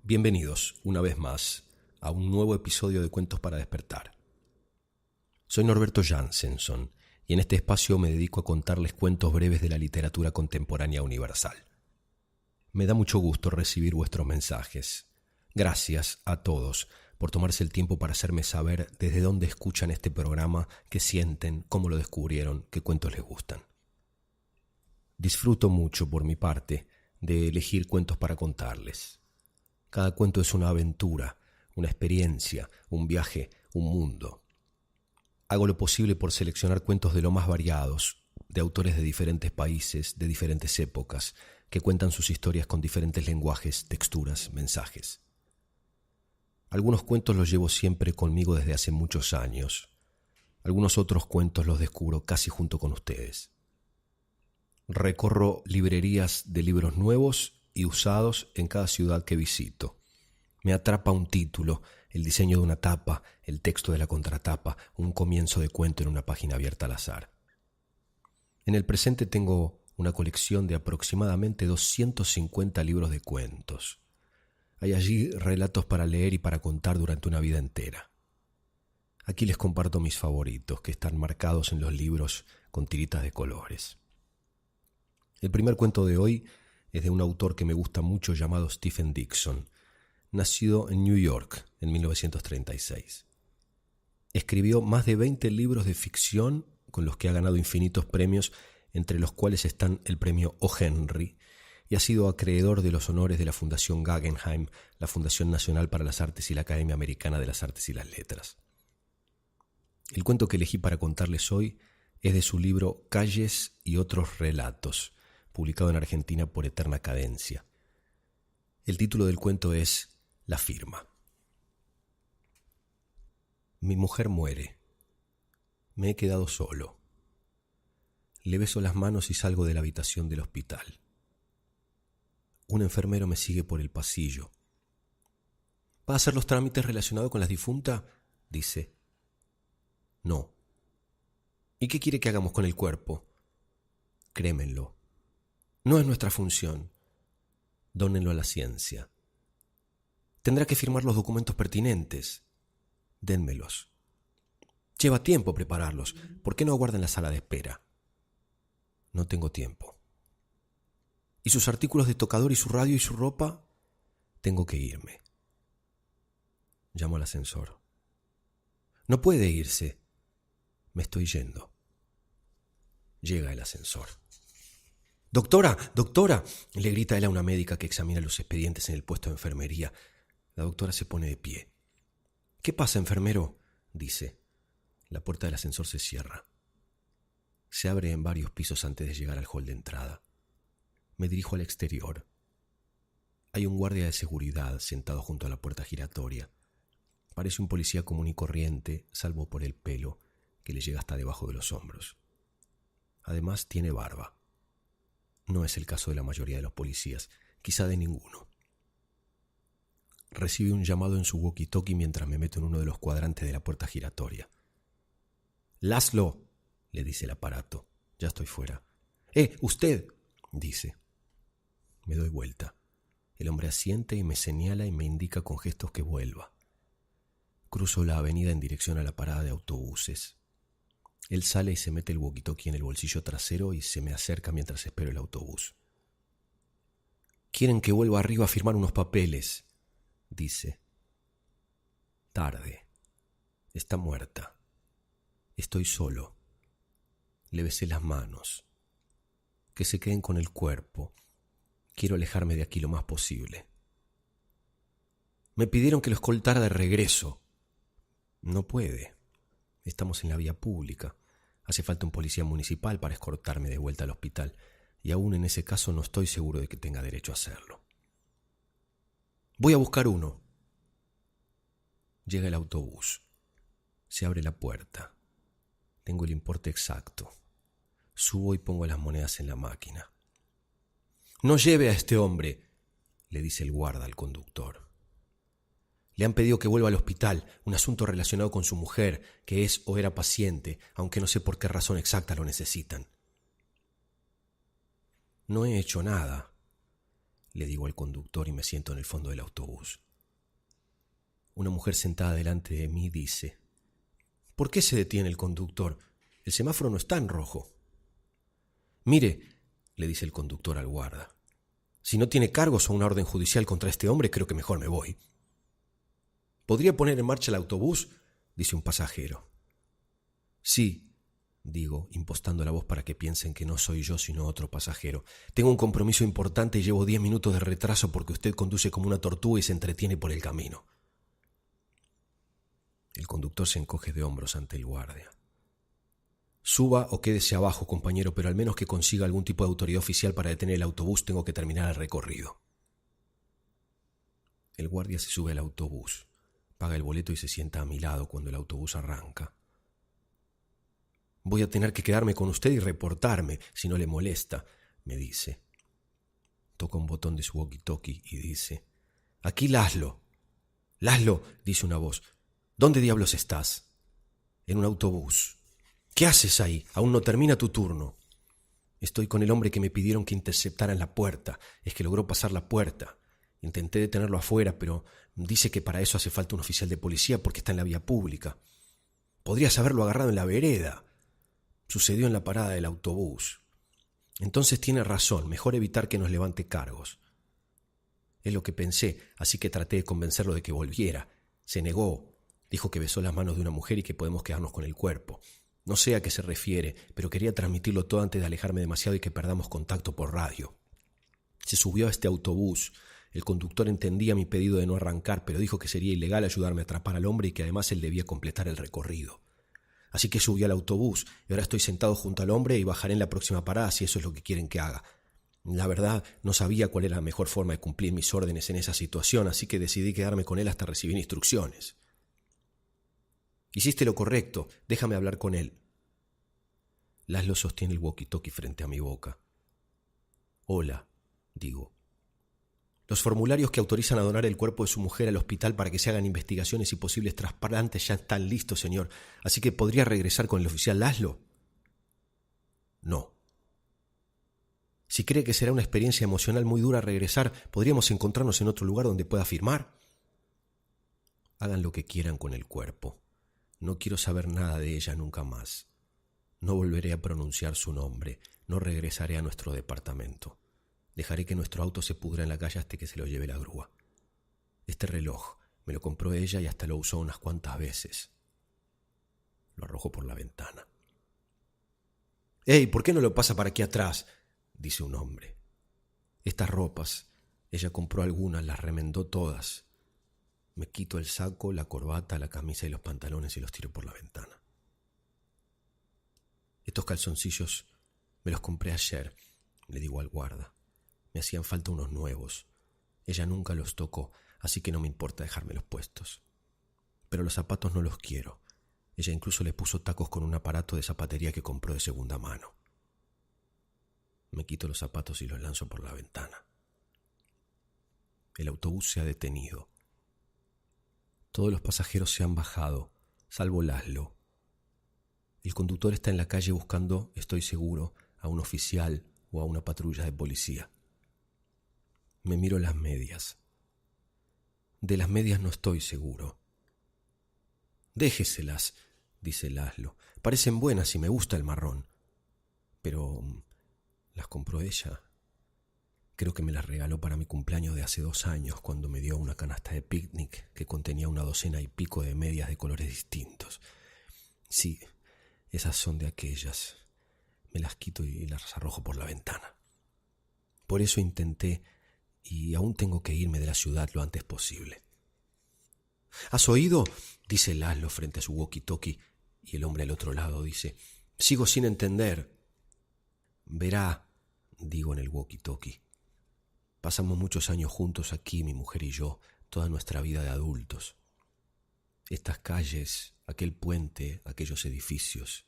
Bienvenidos, una vez más, a un nuevo episodio de Cuentos para Despertar. Soy Norberto Janssenson y en este espacio me dedico a contarles cuentos breves de la literatura contemporánea universal. Me da mucho gusto recibir vuestros mensajes. Gracias a todos por tomarse el tiempo para hacerme saber desde dónde escuchan este programa, qué sienten, cómo lo descubrieron, qué cuentos les gustan. Disfruto mucho, por mi parte, de elegir cuentos para contarles. Cada cuento es una aventura, una experiencia, un viaje, un mundo. Hago lo posible por seleccionar cuentos de lo más variados, de autores de diferentes países, de diferentes épocas, que cuentan sus historias con diferentes lenguajes, texturas, mensajes. Algunos cuentos los llevo siempre conmigo desde hace muchos años. Algunos otros cuentos los descubro casi junto con ustedes. Recorro librerías de libros nuevos y usados en cada ciudad que visito. Me atrapa un título, el diseño de una tapa, el texto de la contratapa, un comienzo de cuento en una página abierta al azar. En el presente tengo una colección de aproximadamente 250 libros de cuentos. Hay allí relatos para leer y para contar durante una vida entera. Aquí les comparto mis favoritos, que están marcados en los libros con tiritas de colores. El primer cuento de hoy es de un autor que me gusta mucho llamado Stephen Dixon, nacido en New York en 1936. Escribió más de 20 libros de ficción con los que ha ganado infinitos premios, entre los cuales están el premio O. Henry, y ha sido acreedor de los honores de la Fundación Guggenheim, la Fundación Nacional para las Artes y la Academia Americana de las Artes y las Letras. El cuento que elegí para contarles hoy es de su libro Calles y otros relatos, publicado en Argentina por Eterna Cadencia. El título del cuento es La firma. Mi mujer muere. Me he quedado solo. Le beso las manos y salgo de la habitación del hospital. Un enfermero me sigue por el pasillo. ¿Va a hacer los trámites relacionados con la difunta?, dice. No. ¿Y qué quiere que hagamos con el cuerpo? Crémenlo. No es nuestra función. Dónenlo a la ciencia. Tendrá que firmar los documentos pertinentes. Dénmelos. Lleva tiempo prepararlos. ¿Por qué no aguarda en la sala de espera? No tengo tiempo. ¿Y sus artículos de tocador y su radio y su ropa? Tengo que irme. Llamo al ascensor. No puede irse. Me estoy yendo. Llega el ascensor. ¡Doctora! ¡Doctora!, le grita él a una médica que examina los expedientes en el puesto de enfermería. La doctora se pone de pie. ¿Qué pasa, enfermero?, dice. La puerta del ascensor se cierra. Se abre en varios pisos antes de llegar al hall de entrada. Me dirijo al exterior. Hay un guardia de seguridad sentado junto a la puerta giratoria. Parece un policía común y corriente, salvo por el pelo, que le llega hasta debajo de los hombros. Además, tiene barba. No es el caso de la mayoría de los policías, quizá de ninguno. Recibe un llamado en su walkie-talkie mientras me meto en uno de los cuadrantes de la puerta giratoria. «Laszlo», le dice el aparato. Ya estoy fuera. Usted», dice. Me doy vuelta. El hombre asiente y me señala y me indica con gestos que vuelva. Cruzo la avenida en dirección a la parada de autobuses. Él sale y se mete el walkie-talkie en el bolsillo trasero y se me acerca mientras espero el autobús. «Quieren que vuelva arriba a firmar unos papeles», dice. Tarde. Está muerta. Estoy solo. Le besé las manos. Que se queden con el cuerpo. Quiero alejarme de aquí lo más posible. Me pidieron que lo escoltara de regreso. No puede. Estamos en la vía pública. Hace falta un policía municipal para escoltarme de vuelta al hospital, y aún en ese caso no estoy seguro de que tenga derecho a hacerlo. Voy a buscar uno. Llega el autobús. Se abre la puerta. Tengo el importe exacto. Subo y pongo las monedas en la máquina. «No lleve a este hombre», le dice el guarda al conductor. «Le han pedido que vuelva al hospital, un asunto relacionado con su mujer, que es o era paciente, aunque no sé por qué razón exacta lo necesitan». No he hecho nada. le digo al conductor y me siento en el fondo del autobús. Una mujer sentada delante de mí dice: ¿Por qué se detiene el conductor? El semáforo no está en rojo. Mire, le dice el conductor al guarda, si no tiene cargos o una orden judicial contra este hombre, creo que mejor me voy. ¿Podría poner en marcha el autobús?, dice un pasajero. Sí, digo, impostando la voz para que piensen que no soy yo sino otro pasajero. Tengo un compromiso importante y llevo 10 minutos de retraso porque usted conduce como una tortuga y se entretiene por el camino. El conductor se encoge de hombros ante el guardia. Suba o quédese abajo, compañero, pero al menos que consiga algún tipo de autoridad oficial para detener el autobús, tengo que terminar el recorrido. El guardia se sube al autobús, paga el boleto y se sienta a mi lado cuando el autobús arranca. Voy a tener que quedarme con usted y reportarme, si no le molesta, me dice. Toca un botón de su walkie-talkie y dice: Aquí Laszlo. Laszlo, dice una voz. ¿Dónde diablos estás? En un autobús. ¿Qué haces ahí? Aún no termina tu turno. Estoy con el hombre que me pidieron que interceptara en la puerta. Es que logró pasar la puerta. Intenté detenerlo afuera, pero dice que para eso hace falta un oficial de policía porque está en la vía pública. Podrías haberlo agarrado en la vereda. Sucedió en la parada del autobús. Entonces tiene razón, mejor evitar que nos levante cargos. Es lo que pensé, así que traté de convencerlo de que volviera. Se negó. Dijo que besó las manos de una mujer y que podemos quedarnos con el cuerpo. No sé a qué se refiere, pero quería transmitirlo todo antes de alejarme demasiado y que perdamos contacto por radio. Se subió a este autobús. El conductor entendía mi pedido de no arrancar, pero dijo que sería ilegal ayudarme a atrapar al hombre y que además él debía completar el recorrido. Así que subí al autobús y ahora estoy sentado junto al hombre y bajaré en la próxima parada si eso es lo que quieren que haga. La verdad, no sabía cuál era la mejor forma de cumplir mis órdenes en esa situación, así que decidí quedarme con él hasta recibir instrucciones. Hiciste lo correcto, déjame hablar con él. Laszlo sostiene el walkie-talkie frente a mi boca. Hola, digo. Los formularios que autorizan a donar el cuerpo de su mujer al hospital para que se hagan investigaciones y posibles trasplantes ya están listos, señor. Así que ¿podría regresar con el oficial Laszlo? No. Si cree que será una experiencia emocional muy dura regresar, ¿podríamos encontrarnos en otro lugar donde pueda firmar? Hagan lo que quieran con el cuerpo. No quiero saber nada de ella nunca más. No volveré a pronunciar su nombre. No regresaré a nuestro departamento. Dejaré que nuestro auto se pudra en la calle hasta que se lo lleve la grúa. Este reloj me lo compró ella y hasta lo usó unas cuantas veces. Lo arrojo por la ventana. «¡Ey! ¿Por qué no lo pasa para aquí atrás?», dice un hombre. Estas ropas, ella compró algunas, las remendó todas. Me quito el saco, la corbata, la camisa y los pantalones y los tiro por la ventana. Estos calzoncillos me los compré ayer, le digo al guarda. Me hacían falta unos nuevos. Ella nunca los tocó, así que no me importa dejármelos puestos. Pero los zapatos no los quiero. Ella incluso le puso tacos con un aparato de zapatería que compró de segunda mano. Me quito los zapatos y los lanzo por la ventana. El autobús se ha detenido. Todos los pasajeros se han bajado, salvo Laszlo. El conductor está en la calle buscando, estoy seguro, a un oficial o a una patrulla de policía. Me miro las medias. De las medias no estoy seguro. Déjeselas, dice Laszlo. Parecen buenas y me gusta el marrón. Pero las compró ella. Creo que me las regaló para mi cumpleaños de hace 2 años, cuando me dio una canasta de picnic que contenía una docena y pico de medias de colores distintos. Sí, esas son de aquellas. Me las quito y las arrojo por la ventana. Por eso intenté, y aún tengo que irme de la ciudad lo antes posible. ¿Has oído?, dice Laszlo frente a su walkie-talkie, y el hombre al otro lado dice: sigo sin entender. Verá, digo en el walkie-talkie. Pasamos muchos años juntos aquí, mi mujer y yo, toda nuestra vida de adultos. Estas calles, aquel puente, aquellos edificios.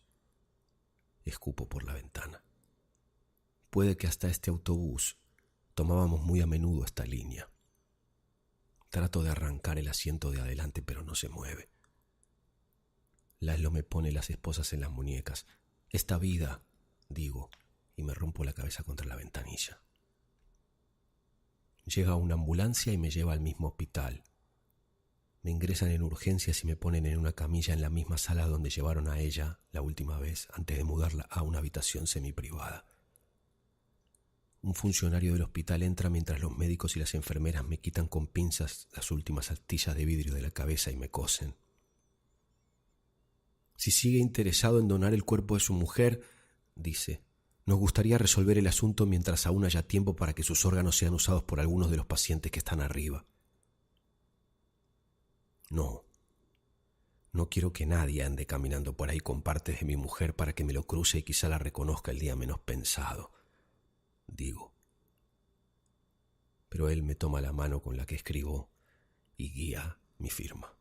Escupo por la ventana. Puede que hasta este autobús tomábamos muy a menudo esta línea. Trato de arrancar el asiento de adelante, pero no se mueve. Laszlo me pone las esposas en las muñecas. Esta vida, digo, y me rompo la cabeza contra la ventanilla. Llega una ambulancia y me lleva al mismo hospital. Me ingresan en urgencias y me ponen en una camilla en la misma sala donde llevaron a ella la última vez antes de mudarla a una habitación semiprivada. Un funcionario del hospital entra mientras los médicos y las enfermeras me quitan con pinzas las últimas astillas de vidrio de la cabeza y me cosen. Si sigue interesado en donar el cuerpo de su mujer, dice, nos gustaría resolver el asunto mientras aún haya tiempo para que sus órganos sean usados por algunos de los pacientes que están arriba. No quiero que nadie ande caminando por ahí con partes de mi mujer para que me lo cruce y quizá la reconozca el día menos pensado, digo. Pero él me toma la mano con la que escribo y guía mi firma.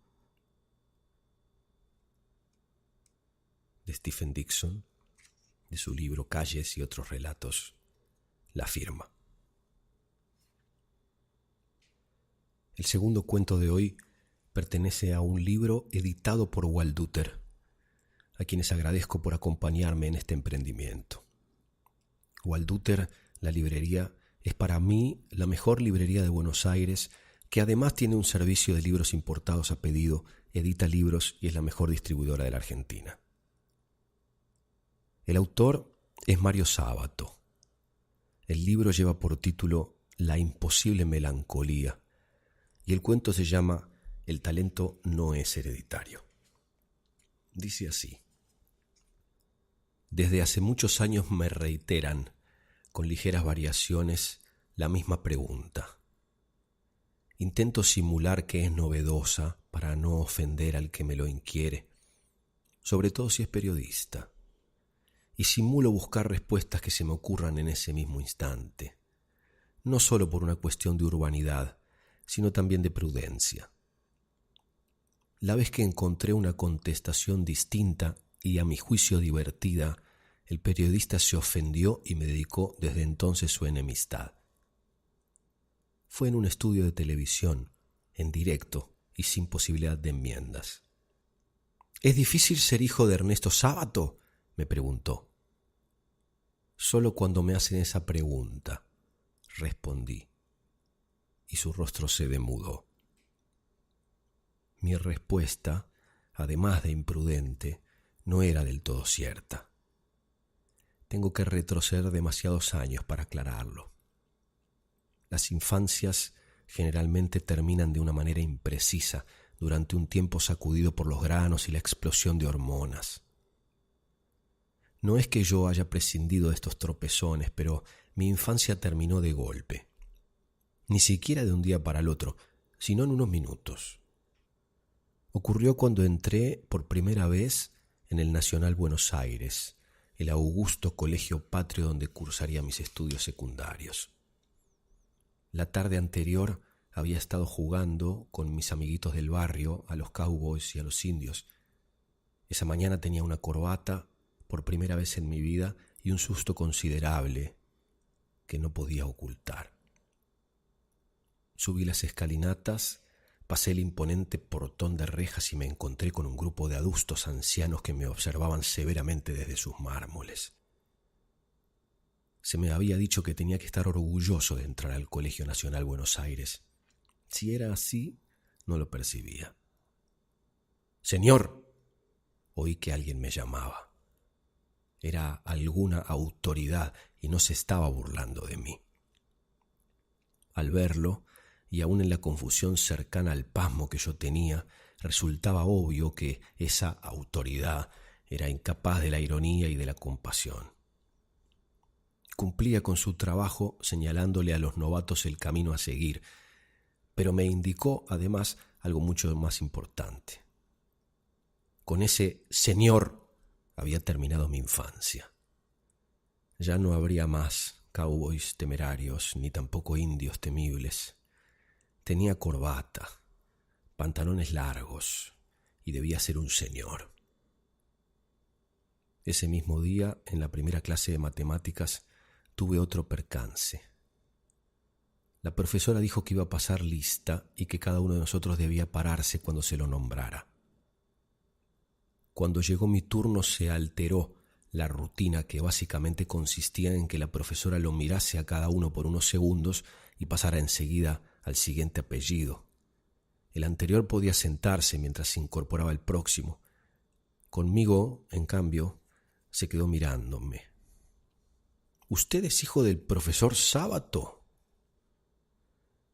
De Stephen Dixon, de su libro Calles y otros relatos, La firma. El segundo cuento de hoy pertenece a un libro editado por Walduter, a quienes agradezco por acompañarme en este emprendimiento. Walduter, la librería, es para mí la mejor librería de Buenos Aires, que además tiene un servicio de libros importados a pedido, edita libros y es la mejor distribuidora de la Argentina. El autor es Mario Sabato. El libro lleva por título La imposible melancolía y el cuento se llama El talento no es hereditario. Dice así: desde hace muchos años me reiteran, con ligeras variaciones, la misma pregunta. Intento simular que es novedosa para no ofender al que me lo inquiere, sobre todo si es periodista, y simulo buscar respuestas que se me ocurran en ese mismo instante, no solo por una cuestión de urbanidad, sino también de prudencia. La vez que encontré una contestación distinta y a mi juicio divertida, el periodista se ofendió y me dedicó desde entonces su enemistad. Fue en un estudio de televisión, en directo y sin posibilidad de enmiendas. ¿Es difícil ser hijo de Ernesto Sábato?, me preguntó. Solo cuando me hacen esa pregunta, respondí, y su rostro se demudó. Mi respuesta, además de imprudente, no era del todo cierta. Tengo que retroceder demasiados años para aclararlo. Las infancias generalmente terminan de una manera imprecisa durante un tiempo sacudido por los granos y la explosión de hormonas. No es que yo haya prescindido de estos tropezones, pero mi infancia terminó de golpe. Ni siquiera de un día para el otro, sino en unos minutos. Ocurrió cuando entré por primera vez en el Nacional Buenos Aires, el augusto colegio patrio donde cursaría mis estudios secundarios. La tarde anterior había estado jugando con mis amiguitos del barrio a los cowboys y a los indios. Esa mañana tenía una corbata por primera vez en mi vida y un susto considerable que no podía ocultar. Subí las escalinatas, pasé el imponente portón de rejas y me encontré con un grupo de adustos ancianos que me observaban severamente desde sus mármoles. Se me había dicho que tenía que estar orgulloso de entrar al Colegio Nacional Buenos Aires. Si era así, no lo percibía. «¡Señor!», oí que alguien me llamaba. Era alguna autoridad y no se estaba burlando de mí. Al verlo, y aún en la confusión cercana al pasmo que yo tenía, resultaba obvio que esa autoridad era incapaz de la ironía y de la compasión. Cumplía con su trabajo señalándole a los novatos el camino a seguir, pero me indicó además algo mucho más importante. Con ese señor había terminado mi infancia. Ya no habría más cowboys temerarios ni tampoco indios temibles. Tenía corbata, pantalones largos y debía ser un señor. Ese mismo día, en la primera clase de matemáticas, tuve otro percance. La profesora dijo que iba a pasar lista y que cada uno de nosotros debía pararse cuando se lo nombrara. Cuando llegó mi turno se alteró la rutina que básicamente consistía en que la profesora lo mirase a cada uno por unos segundos y pasara enseguida al siguiente apellido. El anterior podía sentarse mientras se incorporaba el próximo. Conmigo, en cambio, se quedó mirándome. «¿Usted es hijo del profesor Sábato?»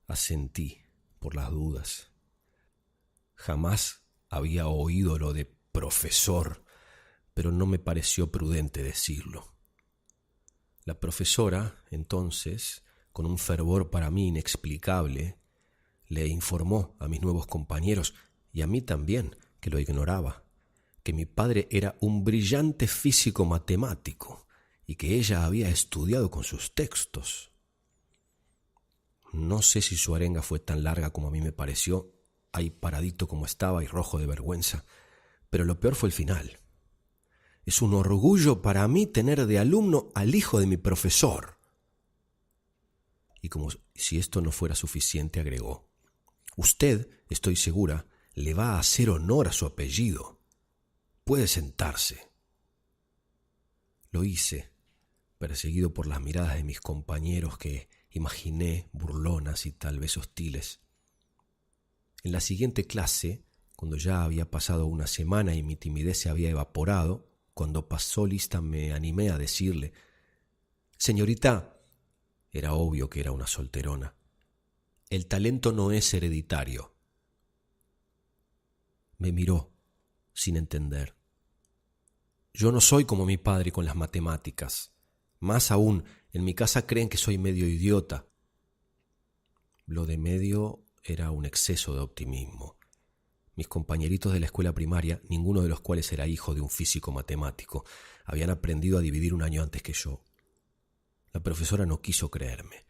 Asentí, por las dudas. Jamás había oído lo de profesor, pero no me pareció prudente decirlo. La profesora, entonces, con un fervor para mí inexplicable, le informó a mis nuevos compañeros, y a mí también, que lo ignoraba, que mi padre era un brillante físico matemático y que ella había estudiado con sus textos. No sé si su arenga fue tan larga como a mí me pareció, ahí paradito como estaba y rojo de vergüenza, pero lo peor fue el final. «Es un orgullo para mí tener de alumno al hijo de mi profesor». Y como si esto no fuera suficiente, agregó: «Usted, estoy segura, le va a hacer honor a su apellido. Puede sentarse». Lo hice, perseguido por las miradas de mis compañeros que imaginé burlonas y tal vez hostiles. En la siguiente clase, cuando ya había pasado una semana y mi timidez se había evaporado, cuando pasó lista me animé a decirle: «Señorita», era obvio que era una solterona, «el talento no es hereditario». Me miró, sin entender. «Yo no soy como mi padre con las matemáticas. Más aún, en mi casa creen que soy medio idiota». Lo de medio era un exceso de optimismo. Mis compañeritos de la escuela primaria, ninguno de los cuales era hijo de un físico matemático, habían aprendido a dividir un año antes que yo. La profesora no quiso creerme,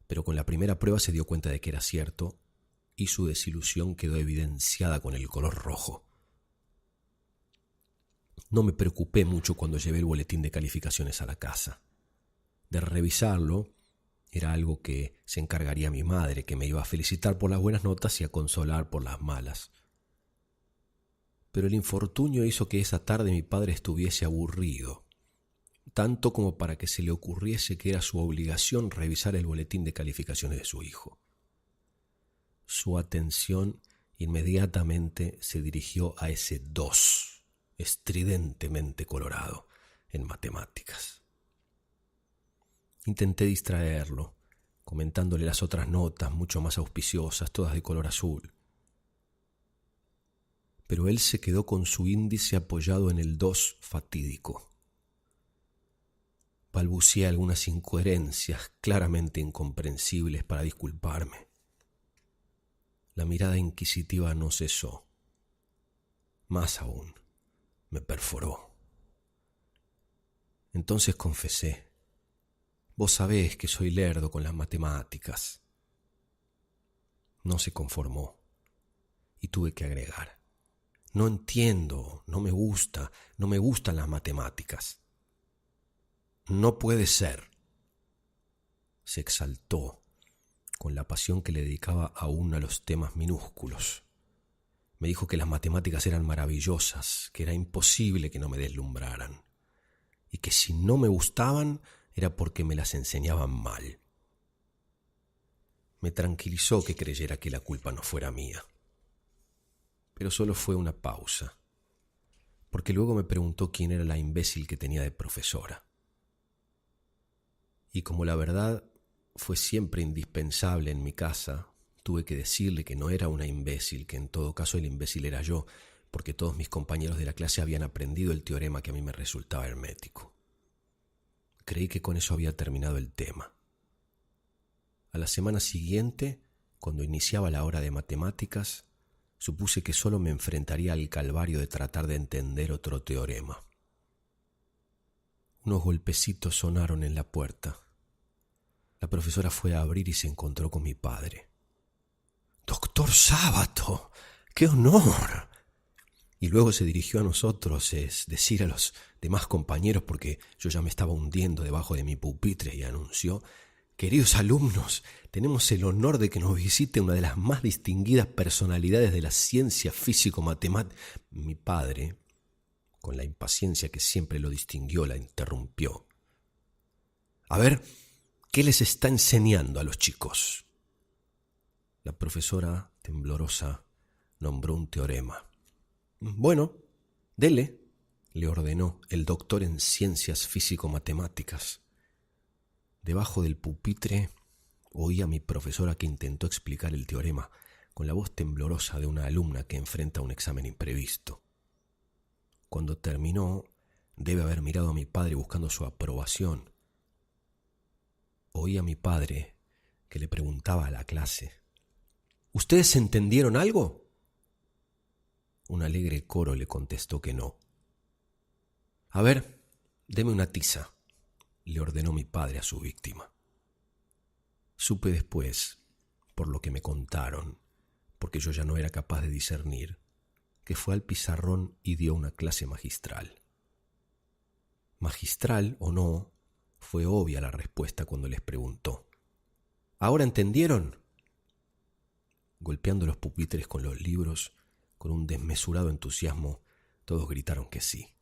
pero con la primera prueba se dio cuenta de que era cierto y su desilusión quedó evidenciada con el color rojo. No me preocupé mucho cuando llevé el boletín de calificaciones a la casa. De revisarlo, era algo que se encargaría mi madre, que me iba a felicitar por las buenas notas y a consolar por las malas. Pero el infortunio hizo que esa tarde mi padre estuviese aburrido, tanto como para que se le ocurriese que era su obligación revisar el boletín de calificaciones de su hijo. Su atención inmediatamente se dirigió a ese 2, estridentemente colorado, en matemáticas. Intenté distraerlo, comentándole las otras notas mucho más auspiciosas, todas de color azul. Pero él se quedó con su índice apoyado en el 2 fatídico. Balbuceé algunas incoherencias claramente incomprensibles para disculparme. La mirada inquisitiva no cesó. Más aún, me perforó. Entonces confesé: «Vos sabés que soy lerdo con las matemáticas». No se conformó y tuve que agregar: «No entiendo, no me gustan las matemáticas». «No puede ser». Se exaltó con la pasión que le dedicaba aún a los temas minúsculos. Me dijo que las matemáticas eran maravillosas, que era imposible que no me deslumbraran, y que si no me gustaban era porque me las enseñaban mal. Me tranquilizó que creyera que la culpa no fuera mía. Pero solo fue una pausa, porque luego me preguntó quién era la imbécil que tenía de profesora. Y como la verdad fue siempre indispensable en mi casa, tuve que decirle que no era una imbécil, que en todo caso el imbécil era yo, porque todos mis compañeros de la clase habían aprendido el teorema que a mí me resultaba hermético. Creí que con eso había terminado el tema. A la semana siguiente, cuando iniciaba la hora de matemáticas, supuse que solo me enfrentaría al calvario de tratar de entender otro teorema. Unos golpecitos sonaron en la puerta. La profesora fue a abrir y se encontró con mi padre. «¡Doctor Sábato! ¡Qué honor!». Y luego se dirigió a nosotros, es decir, a los demás compañeros, porque yo ya me estaba hundiendo debajo de mi pupitre, y anunció: «Queridos alumnos, tenemos el honor de que nos visite una de las más distinguidas personalidades de la ciencia físico-matemática». Mi padre, con la impaciencia que siempre lo distinguió, la interrumpió. A ver, ¿qué les está enseñando a los chicos? La profesora, temblorosa, nombró un teorema. Bueno, dele, le ordenó el doctor en ciencias físico-matemáticas. Debajo del pupitre oí a mi profesora que intentó explicar el teorema con la voz temblorosa de una alumna que enfrenta un examen imprevisto. Cuando terminó, debe haber mirado a mi padre buscando su aprobación. Oí a mi padre que le preguntaba a la clase: ¿Ustedes entendieron algo? Un alegre coro le contestó que no. A ver, deme una tiza, le ordenó mi padre a su víctima. Supe después, por lo que me contaron, porque yo ya no era capaz de discernir, que fue al pizarrón y dio una clase magistral. Magistral o no, fue obvia la respuesta cuando les preguntó: ¿Ahora entendieron? Golpeando los pupitres con los libros, con un desmesurado entusiasmo, todos gritaron que sí.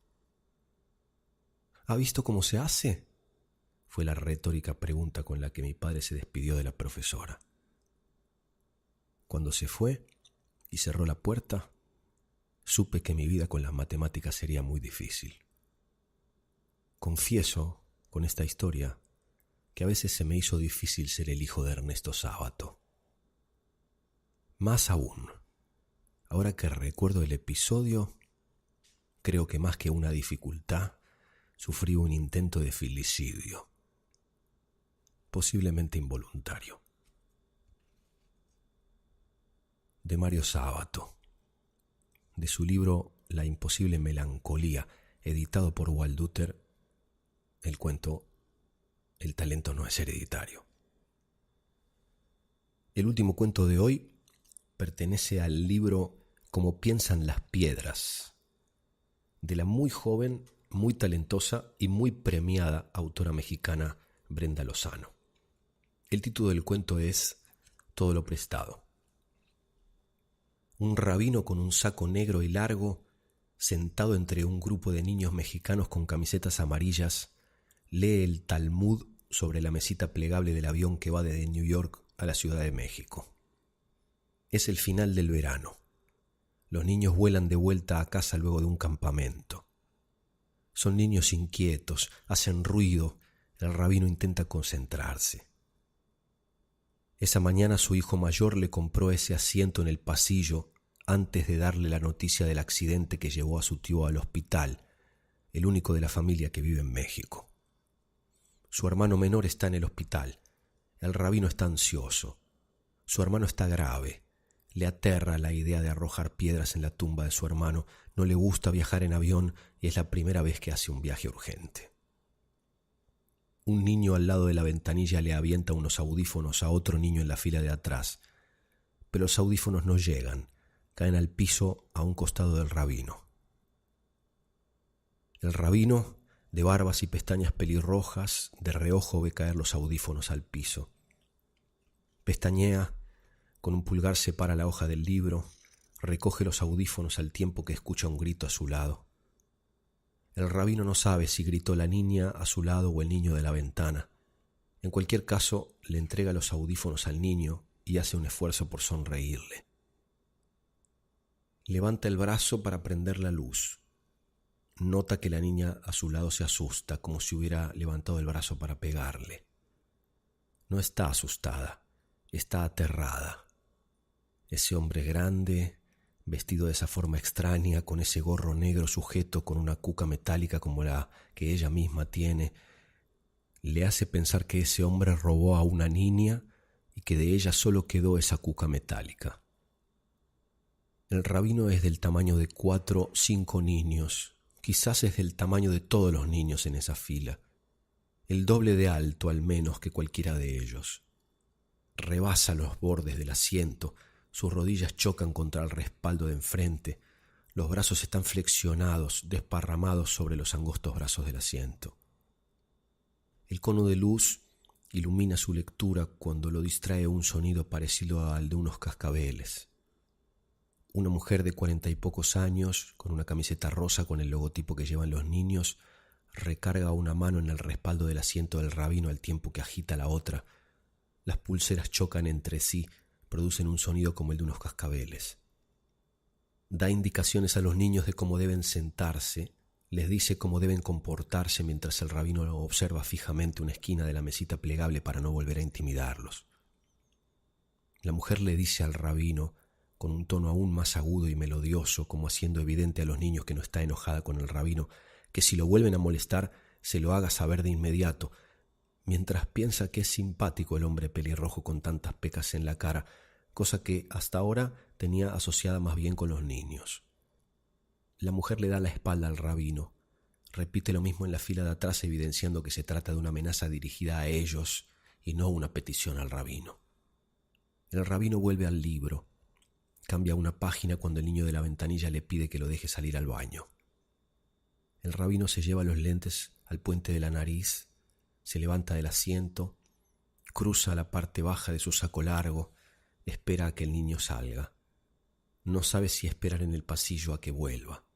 ¿Ha visto cómo se hace?, fue la retórica pregunta con la que mi padre se despidió de la profesora. Cuando se fue y cerró la puerta, supe que mi vida con las matemáticas sería muy difícil. Confieso, con esta historia, que a veces se me hizo difícil ser el hijo de Ernesto Sábato. Más aún, ahora que recuerdo el episodio, creo que más que una dificultad, sufrí un intento de filicidio, posiblemente involuntario. De Mario Sábato, de su libro La imposible melancolía, editado por Walduter, el cuento El talento no es hereditario. El último cuento de hoy pertenece al libro Como piensan las piedras, de la muy joven, muy talentosa y muy premiada autora mexicana Brenda Lozano. El título del cuento es Todo lo prestado. Un rabino con un saco negro y largo, sentado entre un grupo de niños mexicanos con camisetas amarillas, lee el Talmud sobre la mesita plegable del avión que va desde New York a la Ciudad de México. Es el final del verano. Los niños vuelan de vuelta a casa luego de un campamento. Son niños inquietos, hacen ruido. El rabino intenta concentrarse. Esa mañana su hijo mayor le compró ese asiento en el pasillo antes de darle la noticia del accidente que llevó a su tío al hospital, el único de la familia que vive en México. Su hermano menor está en el hospital. El rabino está ansioso. Su hermano está grave. Le aterra la idea de arrojar piedras en la tumba de su hermano. No le gusta viajar en avión y es la primera vez que hace un viaje urgente. Un niño al lado de la ventanilla le avienta unos audífonos a otro niño en la fila de atrás, pero los audífonos no llegan, caen al piso a un costado del rabino. El rabino, de barbas y pestañas pelirrojas, de reojo ve caer los audífonos al piso. Pestañea, con un pulgar separa la hoja del libro, recoge los audífonos al tiempo que escucha un grito a su lado. El rabino no sabe si gritó la niña a su lado o el niño de la ventana. En cualquier caso, le entrega los audífonos al niño y hace un esfuerzo por sonreírle. Levanta el brazo para prender la luz. Nota que la niña a su lado se asusta, como si hubiera levantado el brazo para pegarle. No está asustada, está aterrada. Ese hombre grande, vestido de esa forma extraña, con ese gorro negro sujeto con una cuca metálica como la que ella misma tiene, le hace pensar que ese hombre robó a una niña y que de ella solo quedó esa cuca metálica. El rabino es del tamaño de 4 o 5 niños, quizás es del tamaño de todos los niños en esa fila, el doble de alto al menos que cualquiera de ellos. Rebasa los bordes del asiento. Sus rodillas chocan contra el respaldo de enfrente. Los brazos están flexionados, desparramados sobre los angostos brazos del asiento. El cono de luz ilumina su lectura cuando lo distrae un sonido parecido al de unos cascabeles. Una mujer de 40 y pocos años, con una camiseta rosa con el logotipo que llevan los niños, recarga una mano en el respaldo del asiento del rabino al tiempo que agita la otra. Las pulseras chocan entre sí, producen un sonido como el de unos cascabeles. Da indicaciones a los niños de cómo deben sentarse, les dice cómo deben comportarse mientras el rabino observa fijamente una esquina de la mesita plegable para no volver a intimidarlos. La mujer le dice al rabino, con un tono aún más agudo y melodioso, como haciendo evidente a los niños que no está enojada con el rabino, que si lo vuelven a molestar, se lo haga saber de inmediato, mientras piensa que es simpático el hombre pelirrojo con tantas pecas en la cara, cosa que hasta ahora tenía asociada más bien con los niños. La mujer le da la espalda al rabino, repite lo mismo en la fila de atrás, evidenciando que se trata de una amenaza dirigida a ellos y no una petición al rabino. El rabino vuelve al libro, cambia una página cuando el niño de la ventanilla le pide que lo deje salir al baño. El rabino se lleva los lentes al puente de la nariz, se levanta del asiento, cruza la parte baja de su saco largo, espera a que el niño salga. No sabe si esperar en el pasillo a que vuelva.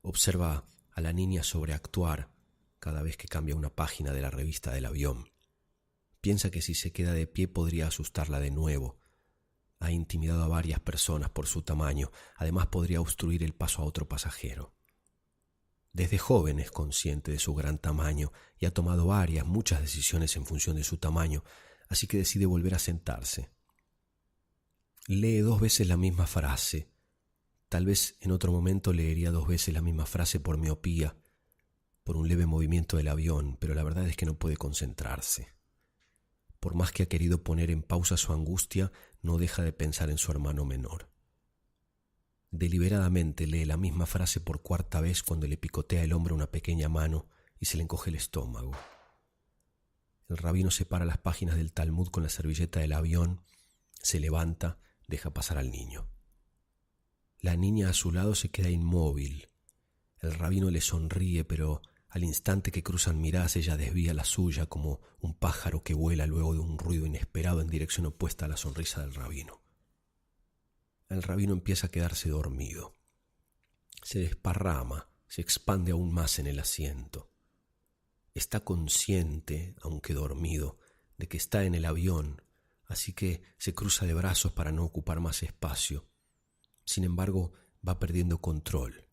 Observa a la niña sobreactuar cada vez que cambia una página de la revista del avión. Piensa que si se queda de pie podría asustarla de nuevo. Ha intimidado a varias personas por su tamaño, además podría obstruir el paso a otro pasajero. Desde joven es consciente de su gran tamaño y ha tomado muchas decisiones en función de su tamaño, así que decide volver a sentarse. Lee 2 veces la misma frase. Tal vez en otro momento leería 2 veces la misma frase por miopía, por un leve movimiento del avión, pero la verdad es que no puede concentrarse. Por más que ha querido poner en pausa su angustia, no deja de pensar en su hermano menor. Deliberadamente lee la misma frase por 4ª vez cuando le picotea el hombro una pequeña mano y se le encoge el estómago. El rabino separa las páginas del Talmud con la servilleta del avión, se levanta, deja pasar al niño. La niña a su lado se queda inmóvil. El rabino le sonríe, pero al instante que cruzan miradas ella desvía la suya como un pájaro que vuela luego de un ruido inesperado en dirección opuesta a la sonrisa del rabino. El rabino empieza a quedarse dormido. Se desparrama, se expande aún más en el asiento. Está consciente, aunque dormido, de que está en el avión, así que se cruza de brazos para no ocupar más espacio. Sin embargo, va perdiendo control.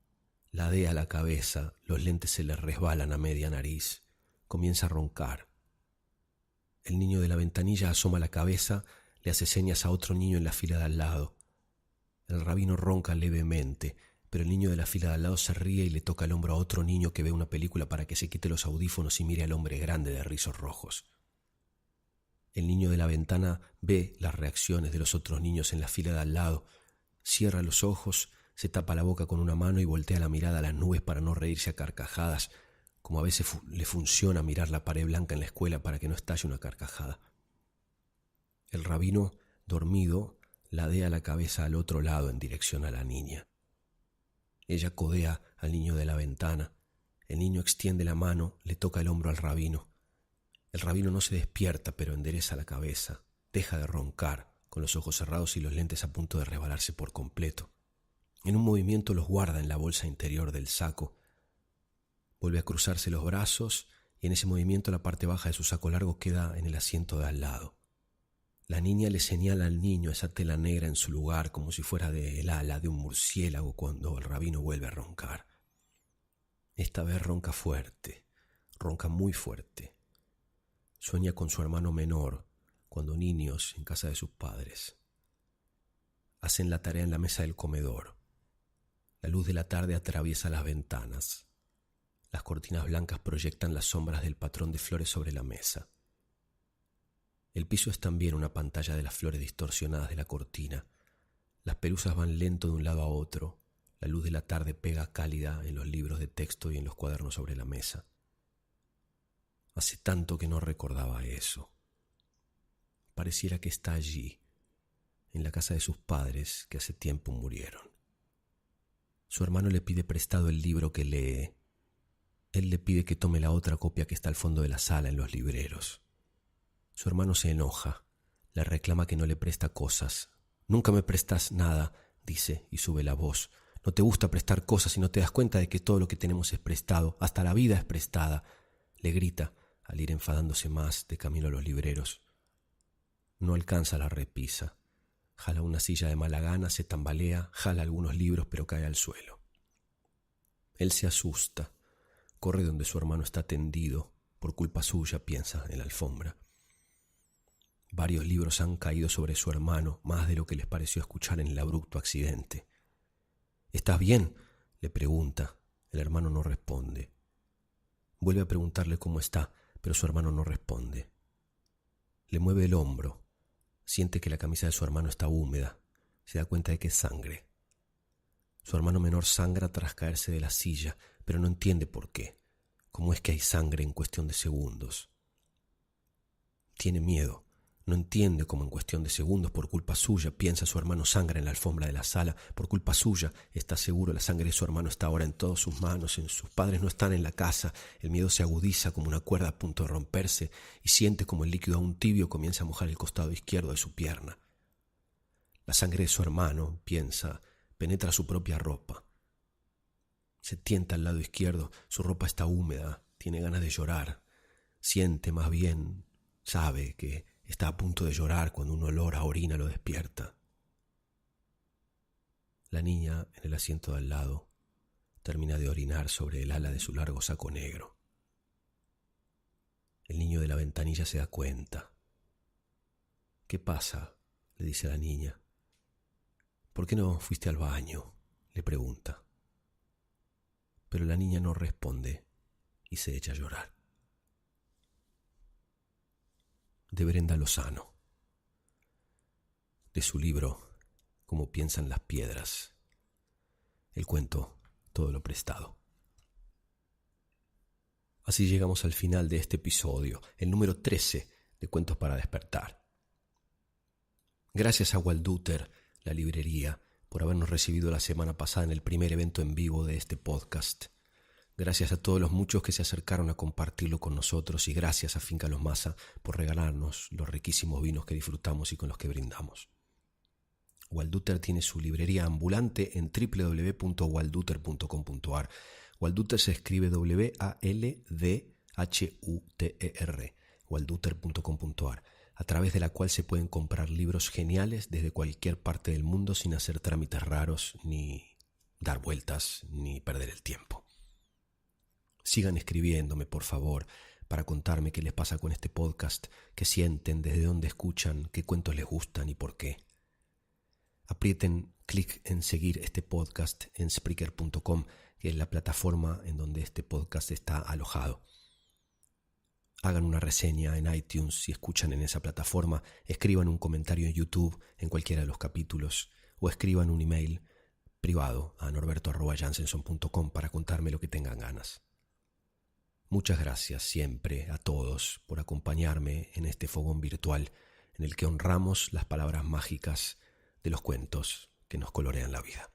Ladea la cabeza, los lentes se le resbalan a media nariz. Comienza a roncar. El niño de la ventanilla asoma la cabeza, le hace señas a otro niño en la fila de al lado. El rabino ronca levemente, pero el niño de la fila de al lado se ríe y le toca el hombro a otro niño que ve una película para que se quite los audífonos y mire al hombre grande de rizos rojos. El niño de la ventana ve las reacciones de los otros niños en la fila de al lado, cierra los ojos, se tapa la boca con una mano y voltea la mirada a las nubes para no reírse a carcajadas, como a veces le funciona mirar la pared blanca en la escuela para que no estalle una carcajada. El rabino, dormido, ladea la cabeza al otro lado en dirección a la niña. Ella codea al niño de la ventana. El niño extiende la mano, le toca el hombro al rabino. El rabino no se despierta, pero endereza la cabeza. Deja de roncar, con los ojos cerrados y los lentes a punto de resbalarse por completo. En un movimiento los guarda en la bolsa interior del saco. Vuelve a cruzarse los brazos y en ese movimiento la parte baja de su saco largo queda en el asiento de al lado. La niña le señala al niño esa tela negra en su lugar como si fuera del ala de un murciélago cuando el rabino vuelve a roncar. Esta vez ronca fuerte, ronca muy fuerte. Sueña con su hermano menor, cuando niños en casa de sus padres. Hacen la tarea en la mesa del comedor. La luz de la tarde atraviesa las ventanas. Las cortinas blancas proyectan las sombras del patrón de flores sobre la mesa. El piso es también una pantalla de las flores distorsionadas de la cortina. Las pelusas van lento de un lado a otro. La luz de la tarde pega cálida en los libros de texto y en los cuadernos sobre la mesa. Hace tanto que no recordaba eso. Pareciera que está allí, en la casa de sus padres que hace tiempo murieron. Su hermano le pide prestado el libro que lee. Él le pide que tome la otra copia que está al fondo de la sala en los libreros. Su hermano se enoja, le reclama que no le presta cosas. «Nunca me prestas nada», dice y sube la voz. No te gusta prestar cosas y no te das cuenta de que todo lo que tenemos es prestado, hasta la vida es prestada, le grita al ir enfadándose más de camino a los libreros. No alcanza la repisa. Jala una silla de mala gana, se tambalea, jala algunos libros pero cae al suelo. Él se asusta, corre donde su hermano está tendido, por culpa suya, piensa en la alfombra. Varios libros han caído sobre su hermano, más de lo que les pareció escuchar en el abrupto accidente. ¿Estás bien?, le pregunta. El hermano no responde. Vuelve a preguntarle cómo está, pero su hermano no responde. Le mueve el hombro. Siente que la camisa de su hermano está húmeda. Se da cuenta de que es sangre. Su hermano menor sangra tras caerse de la silla, pero no entiende por qué. ¿Cómo es que hay sangre en cuestión de segundos? Tiene miedo. No entiende cómo en cuestión de segundos, por culpa suya, piensa su hermano sangra en la alfombra de la sala. Por culpa suya, está seguro, la sangre de su hermano está ahora en todas sus manos. Sus padres no están en la casa. El miedo se agudiza como una cuerda a punto de romperse y siente como el líquido aún tibio comienza a mojar el costado izquierdo de su pierna. La sangre de su hermano, piensa, penetra su propia ropa. Se tienta al lado izquierdo, su ropa está húmeda, tiene ganas de llorar. Siente más bien, sabe que está a punto de llorar cuando un olor a orina lo despierta. La niña, en el asiento de al lado, termina de orinar sobre el ala de su largo saco negro. El niño de la ventanilla se da cuenta. ¿Qué pasa?, le dice a la niña. ¿Por qué no fuiste al baño?, le pregunta. Pero la niña no responde y se echa a llorar. De Brenda Lozano, de su libro Cómo piensan las piedras, el cuento Todo lo prestado. Así llegamos al final de este episodio, el número 13 de Cuentos para Despertar. Gracias a Walduter, la librería, por habernos recibido la semana pasada en el primer evento en vivo de este podcast. Gracias a todos los muchos que se acercaron a compartirlo con nosotros y gracias a Finca Los Masa por regalarnos los riquísimos vinos que disfrutamos y con los que brindamos. Walduter tiene su librería ambulante en www.walduter.com.ar. Walduter se escribe W-A-L-D-H-U-T-E-R, walduter.com.ar, a través de la cual se pueden comprar libros geniales desde cualquier parte del mundo sin hacer trámites raros, ni dar vueltas, ni perder el tiempo. Sigan escribiéndome, por favor, para contarme qué les pasa con este podcast, qué sienten, desde dónde escuchan, qué cuentos les gustan y por qué. Aprieten clic en seguir este podcast en Spreaker.com, que es la plataforma en donde este podcast está alojado. Hagan una reseña en iTunes si escuchan en esa plataforma, escriban un comentario en YouTube en cualquiera de los capítulos o escriban un email privado a norberto@jansenson.com para contarme lo que tengan ganas. Muchas gracias siempre a todos por acompañarme en este fogón virtual en el que honramos las palabras mágicas de los cuentos que nos colorean la vida.